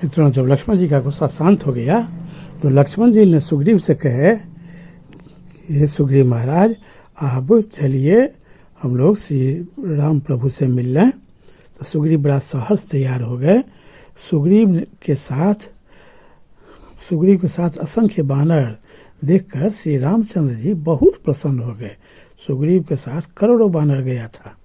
मित्रों, जब लक्ष्मण जी का गुस्सा शांत हो गया तो लक्ष्मण जी ने सुग्रीव से कहे, ये सुग्रीव महाराज, अब चलिए हम लोग श्री राम प्रभु से मिल लें। तो सुग्रीव बड़ा सहर्ष तैयार हो गए। सुग्रीव के साथ असंख्य बानर देखकर श्री रामचंद्र जी बहुत प्रसन्न हो गए। सुग्रीव के साथ करोड़ों बानर गया था।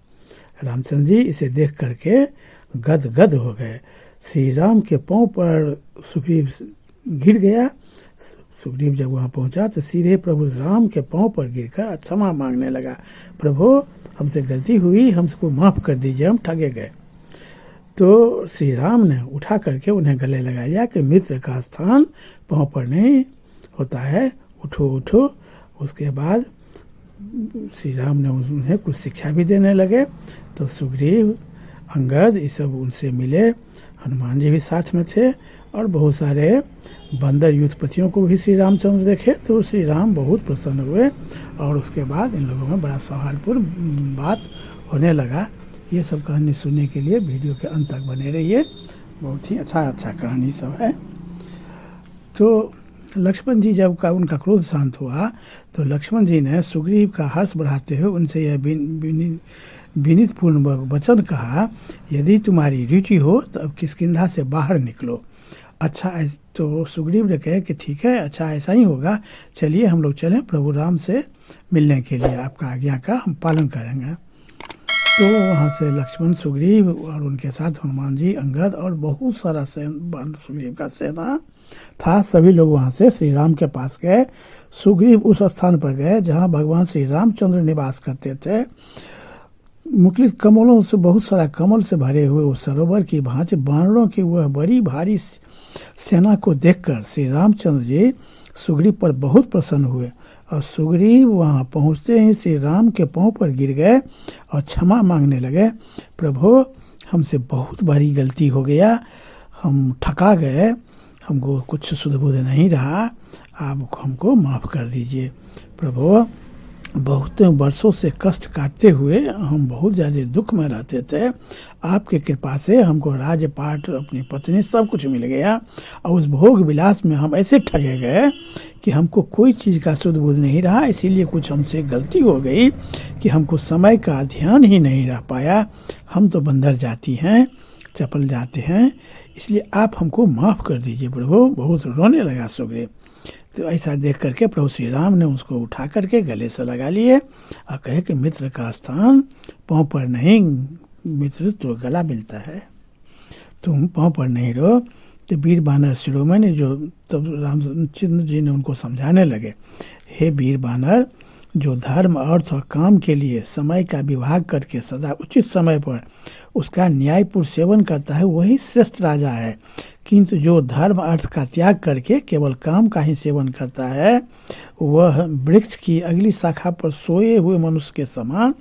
रामचंद्र जी इसे देख करके गदगद हो गए। श्री राम के पांव पर सुग्रीव गिर गया। सुग्रीव जब वहां पहुंचा तो सीधे प्रभु राम के पांव पर गिरकर क्षमा मांगने लगा। प्रभु, हमसे गलती हुई, हमको माफ कर दीजिए, हम ठगे गए। तो श्री राम ने उठा करके उन्हें गले लगा लिया कि मित्र का स्थान पांव पर नहीं होता है, उठो उठो। उसके बाद श्री राम ने उन्हें कुछ शिक्षा भी देने लगे। तो सुग्रीव, अंगद, ये सब उनसे मिले। हनुमान जी भी साथ में थे और बहुत सारे बंदर युद्धपतियों को भी श्री रामचंद्र देखे। तो श्री राम बहुत प्रसन्न हुए और उसके बाद इन लोगों में बड़ा सौहार्दपूर्ण बात होने लगा। ये सब कहानी सुनने के लिए वीडियो के अंत तक बने रहिए। बहुत ही अच्छा कहानी सब है। तो लक्ष्मण जी जब उनका क्रोध शांत हुआ तो लक्ष्मण जी ने सुग्रीव का हर्ष बढ़ाते हुए उनसे यह विनीतपूर्ण वचन कहा, यदि तुम्हारी रुचि हो तो अब किष्किंधा से बाहर निकलो। अच्छा, तो सुग्रीव ने कहे कि ठीक है, अच्छा ऐसा ही होगा, चलिए हम लोग चलें प्रभु राम से मिलने के लिए, आपका आज्ञा का हम पालन करेंगे। तो वहाँ से लक्ष्मण, सुग्रीव और उनके साथ हनुमान जी, अंगद और बहुत सारा सुग्रीव का सेना था। सभी लोग वहाँ से श्री राम के पास गए। सुग्रीव उस स्थान पर गए जहाँ भगवान श्री रामचंद्र निवास करते थे। मुखलित कमलों से, बहुत सारा कमल से भरे हुए उस सरोवर की भांति बानरों की वह बड़ी भारी सेना को देखकर श्री रामचंद्र जी सुग्रीव पर बहुत प्रसन्न हुए और सुग्रीव वहां पहुंचते ही श्री राम के पांव पर गिर गए और क्षमा मांगने लगे। प्रभु, हमसे बहुत बड़ी गलती हो गया, हम ठगा गए, हमको कुछ सुध बुध नहीं रहा, आप हमको माफ कर दीजिए। प्रभु, बहुत वर्षों से कष्ट काटते हुए हम बहुत ज़्यादा दुख में रहते थे। आपके कृपा से हमको राजपाट, अपनी पत्नी, सब कुछ मिल गया और उस भोग विलास में हम ऐसे ठगे गए कि हमको कोई चीज़ का सुध बुध नहीं रहा। इसीलिए कुछ हमसे गलती हो गई कि हमको समय का ध्यान ही नहीं रह पाया। हम तो बंदर जाति हैं, चपल जाते हैं, इसलिए आप हमको माफ़ कर दीजिए प्रभु। बहुत रोने लगा सुग्रीव। तो ऐसा देख करके प्रभु श्री राम ने उसको उठा करके गले से लगा लिए और कहे कि मित्र का स्थान पाँव पर नहीं, मित्र तो गला मिलता है, तुम पाँव पर नहीं रहो। तो वीर बानर शिरोमणि जो तब रामचंद्र जी ने उनको समझाने लगे, हे वीर बानर, जो धर्म, अर्थ और काम के लिए समय का विभाग करके सदा उचित समय पर उसका न्यायपूर्ण सेवन करता है वही श्रेष्ठ राजा है। किंतु जो धर्म अर्थ का त्याग करके केवल काम का ही सेवन करता है वह वृक्ष की अगली शाखा पर सोए हुए मनुष्य के समान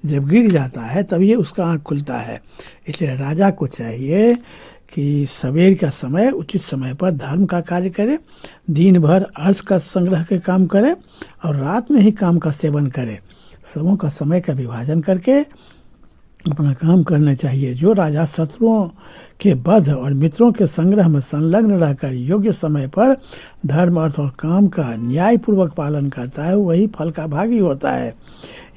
जब गिर जाता है तभी उसका आँख खुलता है। इसलिए राजा को चाहिए कि सवेर का समय उचित समय पर धर्म का कार्य करे, दिन भर अर्थ का संग्रह के काम करे और रात में ही काम का सेवन करे। सबों का समय का विभाजन करके अपना काम करना चाहिए। जो राजा शत्रुओं के वध और मित्रों के संग्रह में संलग्न रहकर योग्य समय पर धर्म, अर्थ और काम का न्यायपूर्वक पालन करता है वही फल का भागी होता है।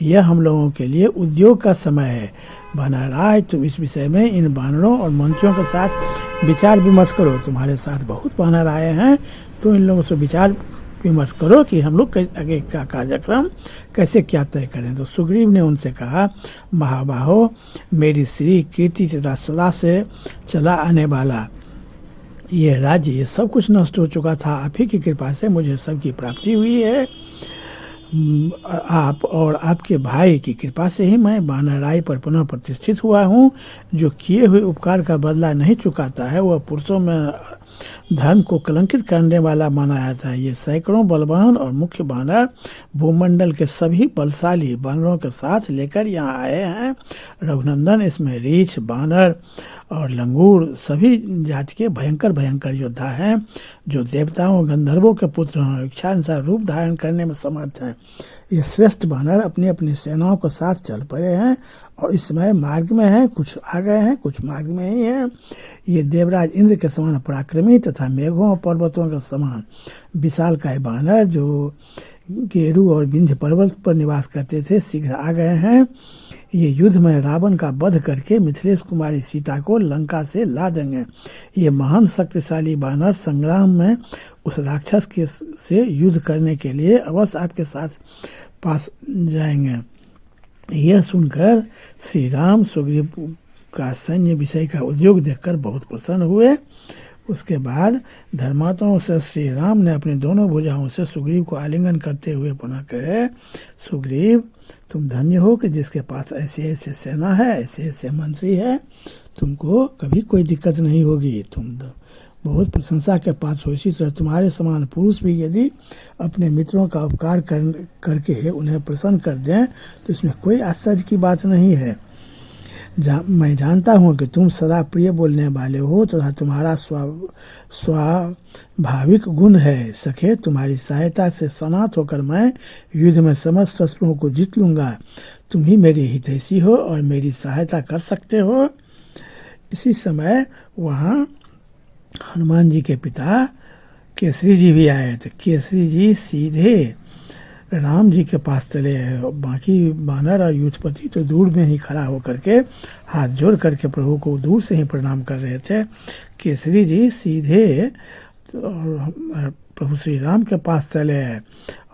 यह हम लोगों के लिए उद्योग का समय है। वानराज, तुम इस विषय में इन वानरों और मंत्रियों के साथ विचार विमर्श करो। तुम्हारे साथ बहुत वानर आए हैं, तो इन लोगों से विचार विमर्श करो कि हम लोग आगे का कार्यक्रम कैसे क्या तय करें। तो सुग्रीव ने उनसे कहा, महाबाहो, मेरी श्री कीर्ति तथा सदा से चला आने वाला ये राज्य, ये सब कुछ नष्ट हो चुका था। आप ही की कृपा से मुझे सबकी प्राप्ति हुई है। आप और आपके भाई की कृपा से ही मैं वानराय पर पुनः प्रतिष्ठित हुआ हूँ। जो किए हुए उपकार का बदला नहीं चुकाता है वह पुरुषों में धर्म को कलंकित करने वाला माना जाता है। ये सैकड़ों बलवान और मुख्य वानर भूमंडल के सभी बलशाली वानरों के साथ लेकर यहाँ आए हैं। रघुनंदन, इसमें रीछ, बानर और लंगूर सभी जाति के भयंकर भयंकर योद्धा हैं, जो देवताओं गंधर्वों के पुत्र हैं, इच्छानुसार रूप धारण करने में समर्थ हैं। ये श्रेष्ठ वानर अपनी अपनी सेनाओं के साथ चल पड़े हैं और इस समय मार्ग में हैं, कुछ आ गए हैं, कुछ मार्ग में ही हैं। ये देवराज इंद्र के समान पराक्रमी तथा मेघों और पर्वतों के समान विशालकाय वानर, जो गेरु और विंध्य पर्वत पर निवास करते थे, शीघ्र आ गए हैं। ये युद्ध में रावण का वध करके मिथिलेश कुमारी सीता को लंका से ला देंगे। ये महान शक्तिशाली वानर संग्राम में उस राक्षस के से युद्ध करने के लिए अवश्य आपके साथ पास जाएंगे। यह सुनकर श्री राम सुग्रीव का सैन्य विषय का उद्योग देखकर बहुत प्रसन्न हुए। उसके बाद धर्मात्माओं से श्री राम ने अपनी दोनों भुजाओं से सुग्रीव को आलिंगन करते हुए पुनः कहे, सुग्रीव तुम धन्य हो कि जिसके पास ऐसे ऐसे सेना है, ऐसे ऐसे मंत्री है, तुमको कभी कोई दिक्कत नहीं होगी, तुम बहुत प्रशंसा के पास हो। इसी तरह तुम्हारे समान पुरुष भी यदि अपने मित्रों का उपकार करके उन्हें प्रसन्न कर दें तो इसमें कोई आश्चर्य की बात नहीं है। मैं जानता हूँ कि तुम सदा प्रिय बोलने वाले हो तथा तुम्हारा स्वाभाविक गुण है। सखे, तुम्हारी सहायता से समाप्त होकर मैं युद्ध में समस्त शत्रुओं को जीत लूँगा। तुम ही मेरी हितैषी हो और मेरी सहायता कर सकते हो। इसी समय वहाँ हनुमान जी के पिता केसरी जी भी आए थे। केसरी जी सीधे राम जी के पास चले आए। बाकी वानर और युद्धपति तो दूर में ही खड़ा होकर के हाथ जोड़ करके प्रभु को दूर से ही प्रणाम कर रहे थे। केसरी जी सीधे प्रभु श्री राम के पास चले आए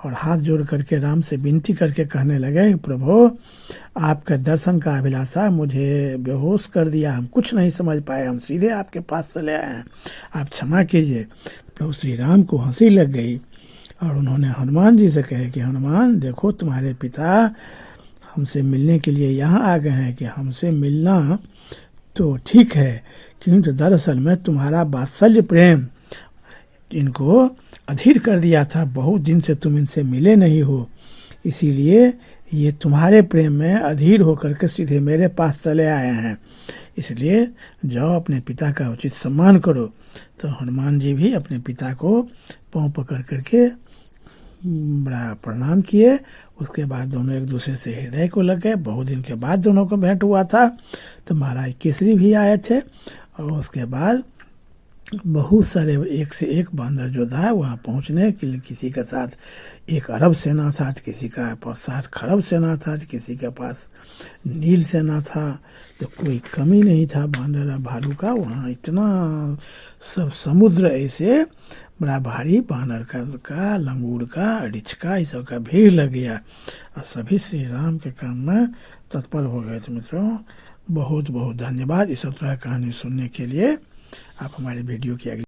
और हाथ जोड़ करके राम से विनती करके कहने लगे, प्रभु आपके दर्शन का अभिलाषा मुझे बेहोश कर दिया, हम कुछ नहीं समझ पाए, हम सीधे आपके पास चले आए हैं, आप क्षमा कीजिए। प्रभु श्री राम को हंसी लग गई और उन्होंने हनुमान जी से कहे कि हनुमान देखो, तुम्हारे पिता हमसे मिलने के लिए यहाँ आ गए हैं कि हमसे मिलना तो ठीक है, क्योंकि दरअसल में तुम्हारा वात्सल्य प्रेम इनको अधीर कर दिया था। बहुत दिन से तुम इनसे मिले नहीं हो, इसीलिए ये तुम्हारे प्रेम में अधीर होकर के सीधे मेरे पास चले आए हैं। इसलिए जाओ अपने पिता का उचित सम्मान करो। तो हनुमान जी भी अपने पिता को पाँव पकड़ करके बड़ा प्रणाम किए। उसके बाद दोनों एक दूसरे से हृदय को लग गए। बहुत दिन के बाद दोनों को भेंट हुआ था। तो महाराज केसरी भी आए थे और उसके बाद बहुत सारे एक से एक बांदर जो था वहाँ पहुँचने के लिए, किसी के साथ 1 अरब सेना था, किसी का पास 7 खरब सेना था, किसी के पास नील सेना था। तो कोई कमी नहीं था बांदर और भालू का। वहाँ इतना सब समुद्र ऐसे बड़ा भारी बानर का लंगूर का रिछ का इस सब का भीड़ लग गया और सभी श्री राम के काम में तत्पर हो गए थे। मित्रों, बहुत बहुत धन्यवाद इस तरह कहानी सुनने के लिए। आप हमारे वीडियो की अगली